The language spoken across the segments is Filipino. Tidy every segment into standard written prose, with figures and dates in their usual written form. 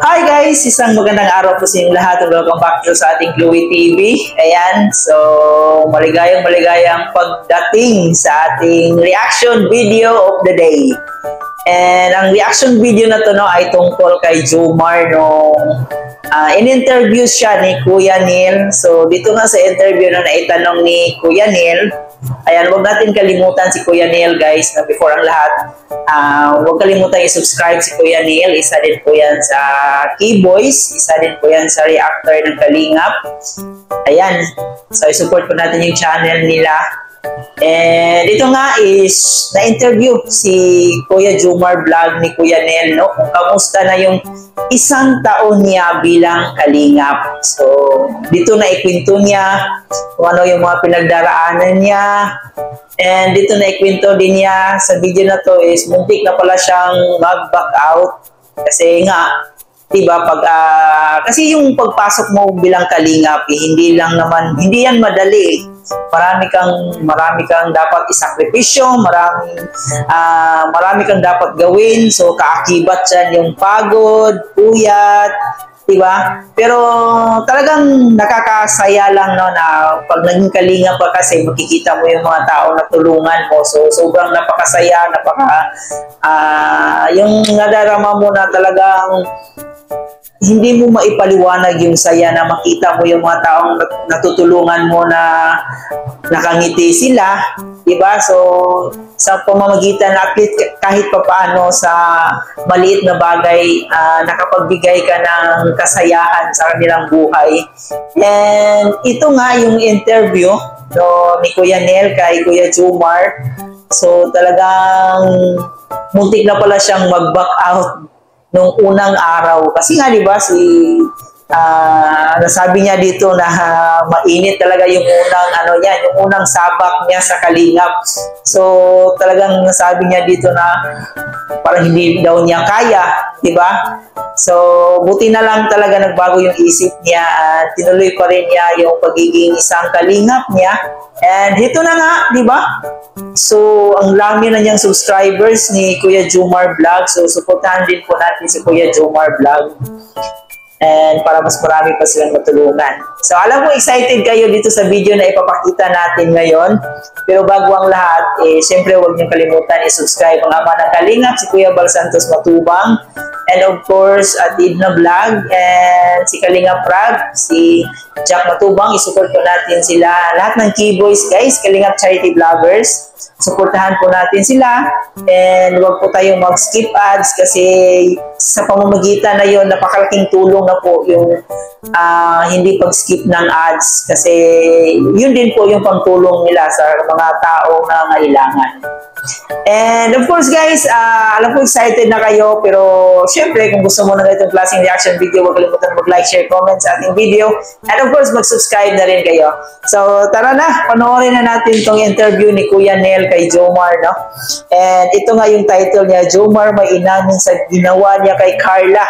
Hi guys! Isang magandang araw po sa inyong lahat. Welcome back to sa ating Chloe TV. Ayan, so maligayang pagdating sa ating reaction video of the day. And ang reaction video na to ay tungkol kay Jomar in-interview siya ni Kuya Neil. So dito nga sa interview na naitanong ni Kuya Neil, ayan, huwag natin kalimutan si Kuya Neil guys, na before ang lahat, huwag kalimutan i-subscribe si Kuya Neil. Isa din po yan sa K-Boys, isa din po yan sa reactor ng Kalingap. Ayan, so i-support po natin yung channel nila. And ito nga is na-interview si Kuya Jomar Vlog ni Kuya Neil, no? Kung kamusta na yung isang taon niya bilang Kalingap. So dito na ikwento niya kung ano yung mga pinagdaraanan niya. And dito na ikwento din niya sa video na to is muntik na pala siyang mag-back out. Kasi nga, diba, kasi yung pagpasok mo bilang Kalingap, hindi yan madali. Marami kang dapat isakripisyo, marami kang dapat gawin. So kaakibat dyan yung pagod, puyat, diba? Pero talagang nakakasaya lang, no, na pag naging Kalingap pa kasi makikita mo yung mga tao na tulungan mo. So sobrang napakasaya, yung nadarama mo na talagang hindi mo maipaliwanag yung saya na makita mo yung mga taong natutulungan mo na nakangiti sila, diba? So sa pamamagitan na kahit papaano sa maliit na bagay, nakapagbigay ka ng kasayahan sa kanilang buhay. And ito nga yung interview ni Kuya Neil kay Kuya Jomar. So talagang muntik na pala siyang mag-back out nung unang araw. Kasi nga, di ba, nasabi niya dito na mainit talaga yung unang sabak niya sa Kalingap. So, talagang nasabi niya dito na parang hindi daw niya kaya, di ba? So, buti na lang talaga nagbago yung isip niya at tinuloy pa rin niya yung pagiging isang Kalingap niya. And ito na nga, di ba? So, ang dami na niyang subscribers ni Kuya Jomar Vlog. So, supportahan din po natin si Kuya Jomar Vlog. And para mas marami pa silang matulungan. So, alam ko excited kayo dito sa video na ipapakita natin ngayon. Pero bago ang lahat, siyempre huwag niyong kalimutan i-subscribe ang ama ng Kalingap, si Kuya Bal Santos Matubang. And of course, at Idna Vlog and si Kalingap Prag, si Jack Matubang, isupport po natin sila. Lahat ng K-Boys guys, Kalingap Charity Vloggers, supportahan po natin sila. And huwag po tayong mag-skip ads kasi sa pamamagitan na yun, napakalaking tulong na po yung hindi pag-skip ng ads. Kasi yun din po yung pangtulong nila sa mga taong nangailangan. And of course guys, alam ko excited na kayo, pero syempre kung gusto mo na itong klaseng reaction video, huwag kalimutan mag-like, share, comment sa ating video, and of course mag-subscribe na rin kayo. So tara na, panoorin na natin itong interview ni Kuya Neil kay Jomar, no? And ito nga yung title niya, Jomar may inamin sa ginawa niya kay Carla.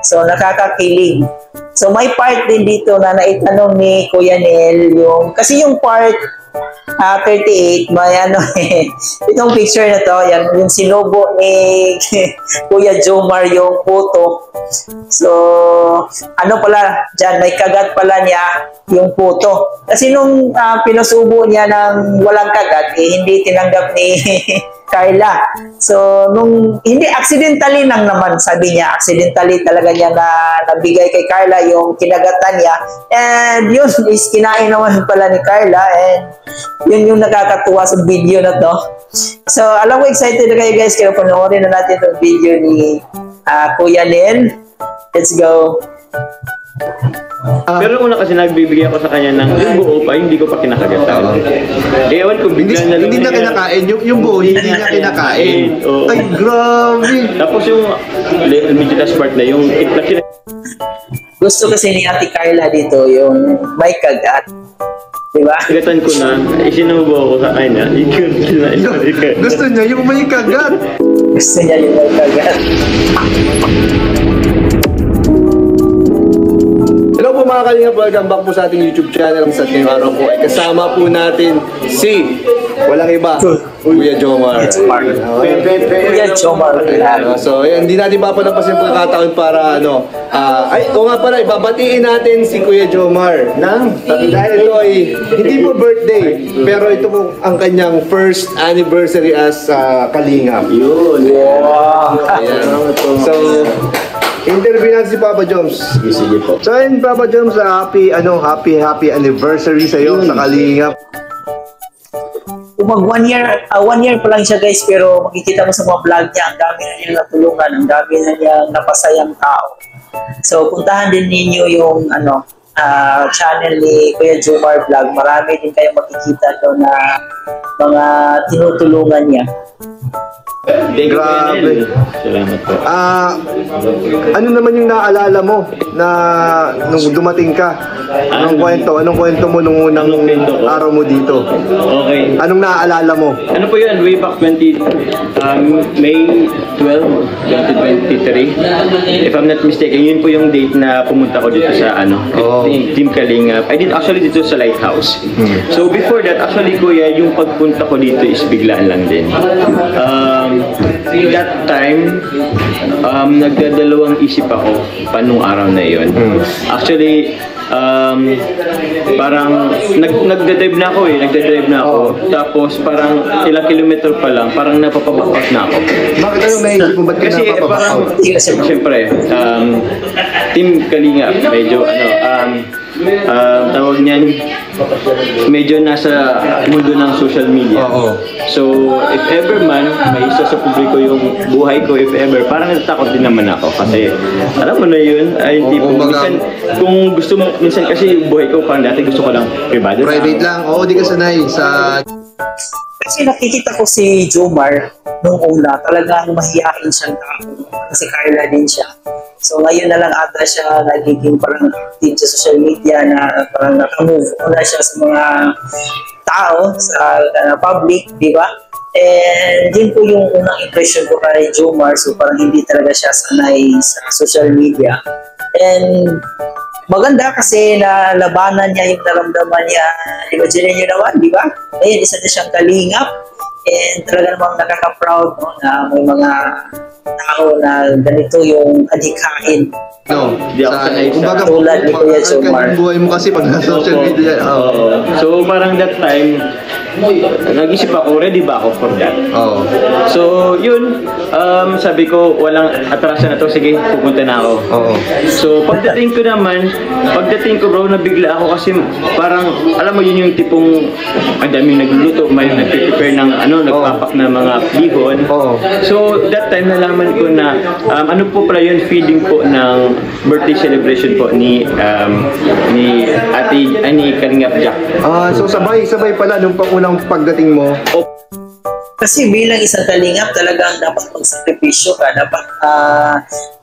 So nakakakilig. So may part din dito na naitanong ni Kuya Neil, kasi yung part 38, may itong picture na to, yan, yung sinubo ni Kuya Jomar yung photo. So, pala, dyan, may kagat pala niya yung photo. Kasi nung pinusubo niya ng walang kagat, hindi tinanggap ni Carla. So, hindi, accidentally lang naman, sabi niya, accidentally talaga niya na nabigay kay Carla yung kinagatan niya. And yun is kinain naman pala ni Carla, and yun yung nakakatuwa sa video na to. So, alam ko excited na kayo guys, kaya panoorin na natin itong video ni Kuya Neil. Let's go! Pero una kasi nagbibigay ako sa kanya ng yung buo pa, hindi ko pa kinakagatan. Ewan ko, bigla na lang. Hindi na kinakain, yung buo, hindi niya kinakain. Oh. Ay, grabe! Tapos yung medyo last part na, yung itlak. Gusto kasi ni Ate Carla dito yung may kagat. Diba? Kagatan ko na, isinubo ako sa kanya. Gusto niya yung may kagat. Gusto niya yung may kagat. Hello po mga mga kalingap, welcome back po sa ating YouTube channel. Sa ngayong araw po ay kasama po natin si walang iba, Kuya Jomar. Kuya Jomar. So, hindi natin papalagpas yung pagkakataon para nga pala, ibabatiin natin si Kuya Jomar dahil ito ay hindi po birthday, pero ito po ang kanyang first anniversary as Kalingap. Yun. Wow. Ayan. So, interview natin si Papa Joms. Sige po. So, ayun, Papa Joms, happy anniversary sa iyo sa Kalingap. Mag 1 year pa lang siya guys, pero makikita mo sa mga vlog niya, ang dami na niya natulungan, ang dami na niya napasayang tao. So puntahan din ninyo yung channel ni Kuya Jomar Vlog. Marami din kayo makikita doon na mga tinutulungan niya. Thank you, Grabe. Salamat po. Ano naman yung naalala mo na nung dumating ka? Anong kwento mo nung unang araw mo dito? Okay. Anong naaalala mo? Ano po yun? Way back May 12, 2023. If I'm not mistaken, yun po yung date na pumunta ko dito sa Team Kalingap. I did actually dito sa Lighthouse. So before that, actually kuya, yung pagpunta ko dito is biglaan lang din. That time, nagdadalawang isip ako panong araw na yun. Actually, parang nagdadrive na ako tapos parang ilang kilometer pa lang parang napapabakot na ako. Bakit anong naisip mo? Ba't ka Kasi parang siyempre Team Kalingap medyo tawag niyan medyo nasa mundo ng social media. So if ever man may isa sa publiko yung buhay ko, if ever parang natatakot din naman ako kasi alam mo na yun ay tipo minsan kung gusto mo minsan kasi yung buhay ko parang dati gusto ko lang private lang. Oo, di ka sanay sa... Kasi nakikita ko si Jomar nung una, talagang mahihain siyang tao kasi Carla din siya. So ngayon na lang ata siya nagiging parang active sa social media na parang nakamove na siya sa mga tao, sa public, di ba? And yun po yung unang impression ko kay Jomar. So parang hindi talaga siya sanay sa social media. And maganda kasi na labanan niya yung naramdaman niya. Imagine niyo naman, di ba? Ngayon, isa na siyang kalingap. And talaga namang nakaka-proud na may mga tao na ganito yung adhikain. Di ako sanay sa tulad ni Kuya Jomar. Ang buhay mo kasi pag nasa social media. So parang that time, nag-isip ako, ready ba ako for that? So yun, sabi ko, walang atrasan na to, sige, pupunta na ako. So pagdating ko bro, nabigla ako kasi parang, alam mo yun yung tipong, ang daming nagluluto, may nag-prepare ng nagpapak na mga bihon. So that time nalaman ko na, ano po pala yun, feeling po ng birthday celebration po ni Kalingap Jack. So sabay pala nung unang pagdating mo. Kasi bilang isang kalingap, talagang dapat magsakripisyo ka. Dapat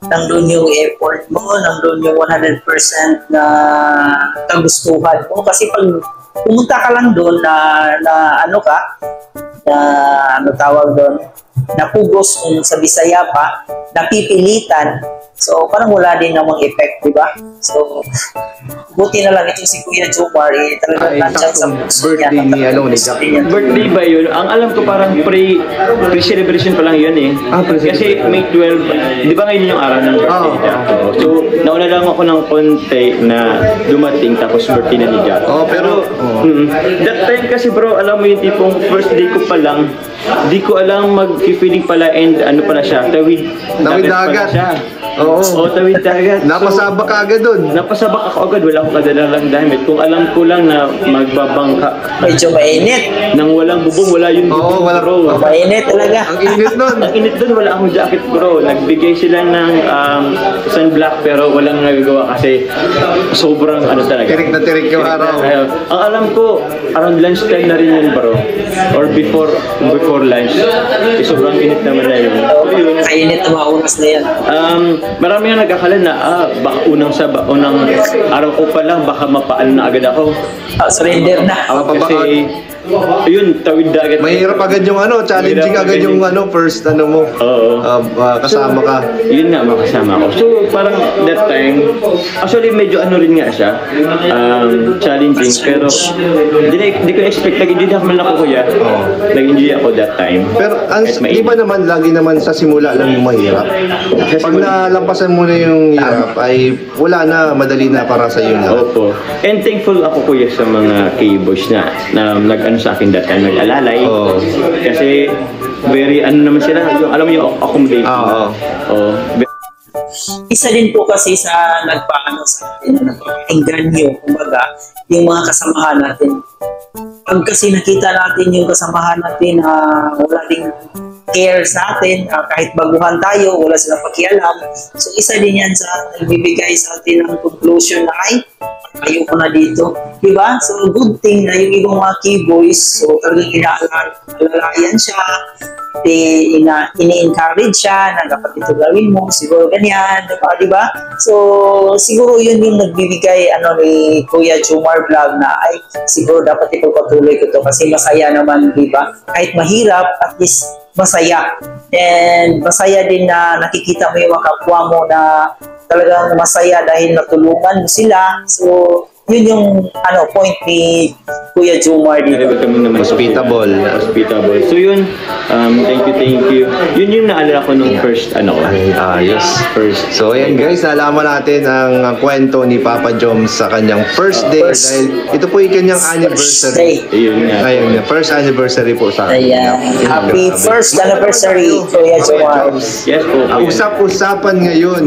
nandun yung effort mo, nandun yung 100% na kagustuhan mo. Kasi pag pumunta ka lang doon tawag doon, napugos kung sa Bisaya pa, napipilitan. So, parang wala din namang effect, di ba? So, buti na lang itong si Kuya Jomar, talagang nandiyan sa birthday ni Jack. Birthday ba yun? Ang alam ko parang pre-celebration pa lang yun eh. Kasi May 12, di ba ngayon yung araw ng birthday ni Jack? So, nauna lang ako ng konti na dumating tapos birthday na ni Jack. Pero, that time kasi bro, alam mo yung tipong first day ko pa lang, di ko alam mag-feeling pala and pala siya, tawid dagat. Tawid dagat. Napasabak ka agad dun. Napasabak ako agad, wala akong kadalang damit. Kung alam ko lang na magbabangka. Medyo mainit. Nang walang bubong, wala yung bubong bro. Mainit talaga. Ang init nun. Ang init dun, wala akong jacket bro. Nagbigay sila ng sunblock pero walang nagagawa kasi sobrang talaga. Tirik na tirik yung araw. Ang alam ko, around lunchtime na rin yun bro. Or before lunch. Sobrang init naman na yun. Kainit na mga oras na yan. Marami nga nagkakala na baka unang araw ko pa lang baka mapaano na agad ako. Surrender na. Kasi yun, tawid dagat. Mahirap agad yung challenging agad yung first mo. Oo. Kasama ka. Yun nga, makasama ko. So, parang that time, actually medyo rin nga siya, challenging, pero di ko expect, nag-enjoy ako man ako kuya. Nag-enjoy ako that time. Pero, di ba naman, lagi naman sa simula lang yung mahirap? Pag nalampasan mo na yung hirap, ay wala na, madali na para sa iyo na. Opo. And thankful ako kuya sa mga K-boys na nag-ano sa akin that time, nag-alalay. Kasi, very, naman sila, alam mo yung accommodation. Isa din po kasi sa nagpaano sa atin, nagpapakingganyo, kumbaga, yung mga kasamahan natin. Pag kasi nakita natin yung kasamahan natin, wala ding care sa atin, kahit baguhan tayo, wala silang pakialam. So isa din yan sa nagbibigay sa atin ng conclusion na ay, ayoko na dito. Diba? So good thing na yung ibang mga key-boys, so talagang inaalalayan siya, ini-encourage siya na dapat ito gawin mo, siguro ganyan, diba? So siguro yun yung nagbibigay ni Kuya Jomar Vlog na ay siguro dapat ipagpatuloy ko to kasi masaya naman, diba? Kahit mahirap, at least masaya. And masaya din na nakikita mo yung mga kapwa mo na talagang masaya dahil natulungan mo sila. So yun yung point ni Kuya Jomar dito. Hospitable. So yun, thank you. Yun yung naalala ko nung first Yes. First. So ayan guys, nalaman natin ang kwento ni Papa Jom sa kanyang first day dahil ito po yung kanyang anniversary. Ayun, first anniversary po sa akin. Ayan. Happy first anniversary, Kuya Jomar. Yes po. Ang usap-usapan ngayon,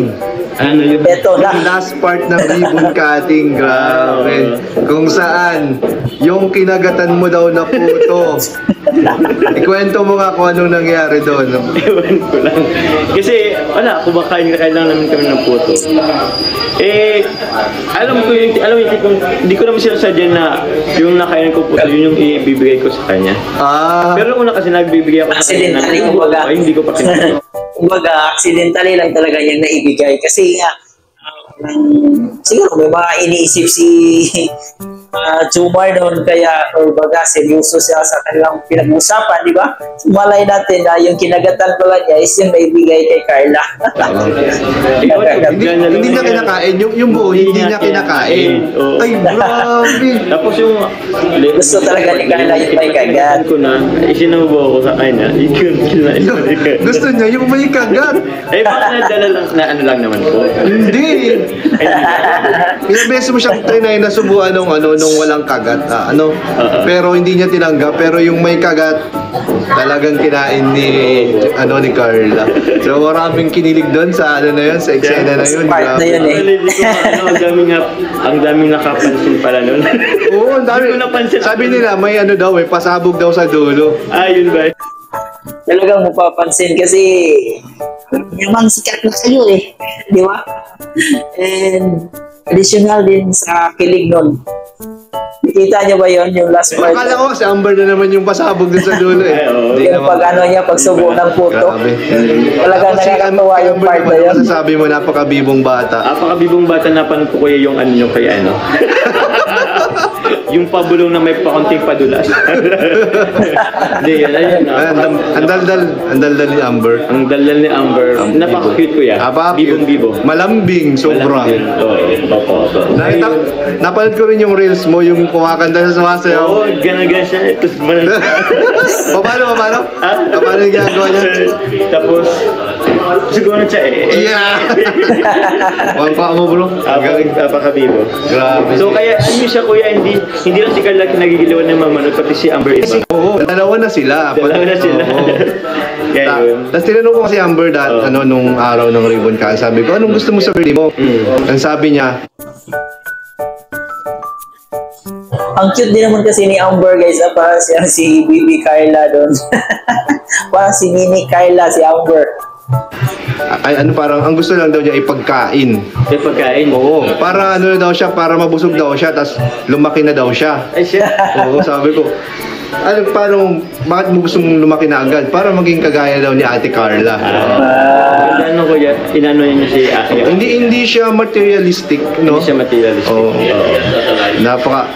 Ano yun? Ito na. yung last part ng ribbon cutting, grabe. Kung saan, yung kinagatan mo daw na puto. Ikwento mo nga kung anong nangyari doon. Ewan ko lang. Kasi, kumakain lang namin kami ng puto. Alam mo yung tipong, hindi ko naman sinasadya na yung nakain ko puto, yun yung ibibigay ko sa kanya. Pero una kasi nagbibigay ako sa kanya hindi ko pa kinagawa. Kumbaga, accidentally lang talaga niyang naibigay. Kasi nga, siguro may mga iniisip si Jomar noon, kaya, or baga, seryoso siya sa kanilang pinag-usapan, di ba? Malay natin na yung kinagatan pala niya is yung naibigay kay Carla. Hindi niya kinakain. Yung buo, hindi niya kinakain. Ay, grabe. Tapos yung... Gusto talaga ni Carla yung may kagat. ko na, isinubo ko sa kanya. Gusto niya yung may kagat. Baka nadala lang, lang naman ko. Hindi. Ilang beses mo siyang trinay na subuan nung walang kagat. Pero hindi niya tinanggap. Pero yung may kagat, talagang kinain ni Carla. So maraming kinilig doon sa sa eksena na yun. Part na yun Ang daming nakapansin pala nun. Oo, ang dami. Sabi nila, may pasabog daw sa dulo. Yun ba? Talagang mapapansin kasi yung sikat na kayo di ba? And additional din sa kilig nun. Nakita niyo ba yun, yung last part? Akala ko si Amber na naman yung pasabog dun sa dulo Yung pagsubo ng puto. Talagang nakakatawa yung part na yun. Masasabi mo, napakabibong bata. Napakabibong bata, napanood ko kuya yung kay yung pabulong na may pakunting padulas. Hindi, ayun. Ang daldal ni Amber. Ang daldal ni Amber. Napaka-cute kuya. Bibong-bibo. Malambing, sobra. Napanood ko rin yung reels mo, yung kumakanta sa sumasayaw. Oo, gana-gana siya. Paano? Paano yung ginagawa niya? Tapos, siguro siya Yeah! Wangka mo bro. Napaka-bibo. Grabe. So kaya, siya kuya, hindi lang si Carla kinagigiliwan ng mamanood, pati si Amber iba. Oo, dalawa na sila. Kaya yun. Tapos tinanong ko si Amber nung araw ng ribbon ka, sabi ko, anong gusto mo sa birthday mo? Ang sabi niya, ang cute din naman kasi ni Amber guys, parang si Bibi Carla doon. Parang si Mini Carla, si Amber. Parang ang gusto lang daw niya ipagkain. Ipagkain? Oo. Para daw siya, para mabusog daw siya, tapos lumaki na daw siya. Ay siya? Oo, sabi ko. Bakit mo gusto mong lumaki na agad? Para maging kagaya daw ni Ate Carla. Ano ko yan? Inano niya si Ate? Hindi siya materialistic, no? Hindi siya materialistic. Oo. Napaka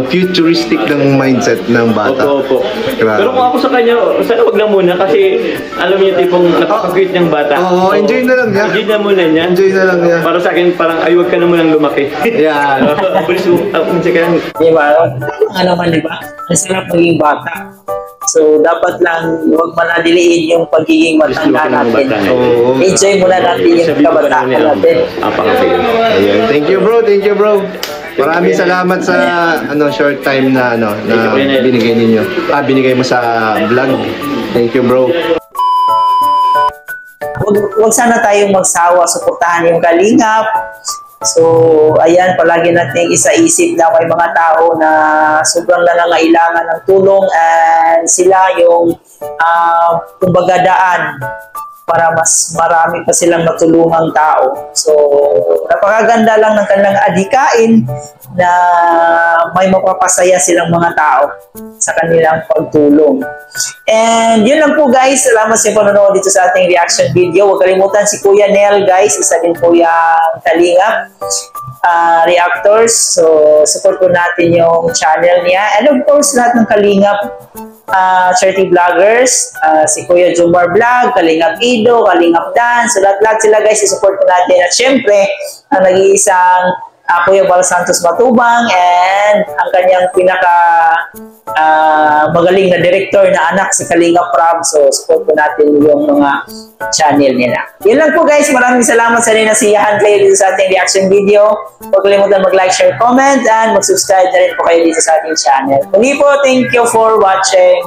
futuristic ng mindset ng bata. Opo. Grabe. Pero kung ako sa kanya, sana wag na muna kasi alam niyo tipong napaka-cute ng bata. Oo, enjoy na lang niya. Enjoy na muna niya. Enjoy na lang niya. Para sa akin, parang ay wag ka na munang lumaki. Yan. Di ba? Ano man, di ba? Ang sarap maging bata. So, dapat lang huwag manaliliin yung pagiging matanda natin. Oo. Enjoy muna natin yung kabataan natin. Ayun. Thank you, bro. Maraming salamat sa short time na binigay ninyo. Binigay mo sa vlog. Thank you, bro. Huwag sana tayong magsawa, suportahan yung Kalingap. So, ayan, palagi natin isa-isip na may mga tao na sobrang nangangailangan ng tulong and sila yung kumbaga daan para mas marami pa silang matulungang tao. So, napakaganda lang ng kanilang adhikain na may mapapasaya silang mga tao sa kanilang pagtulong. And yun lang po guys, salamat sa panonood dito sa ating reaction video. Huwag kalimutan si Kuya Nel guys, isa din po yung Kalingap reactors. So support po natin yung channel niya. And of course lahat ng Kalingap charity vloggers, si Kuya Jomar Vlog, Kalingap Ido, Kalingap Dan. So lahat sila guys, isupport po natin. At syempre, ang nag-iisang Kuya Val Santos Matubang and ang kanyang pinaka magaling na director na anak si Kalingap Prab. So support po natin yung mga channel nila. Yun lang po guys, maraming salamat sa nasiyahan kayo dito sa ating reaction video. Huwag kalimutan mag-like, share, comment and mag-subscribe na rin po kayo dito sa ating channel. Muli po, thank you for watching.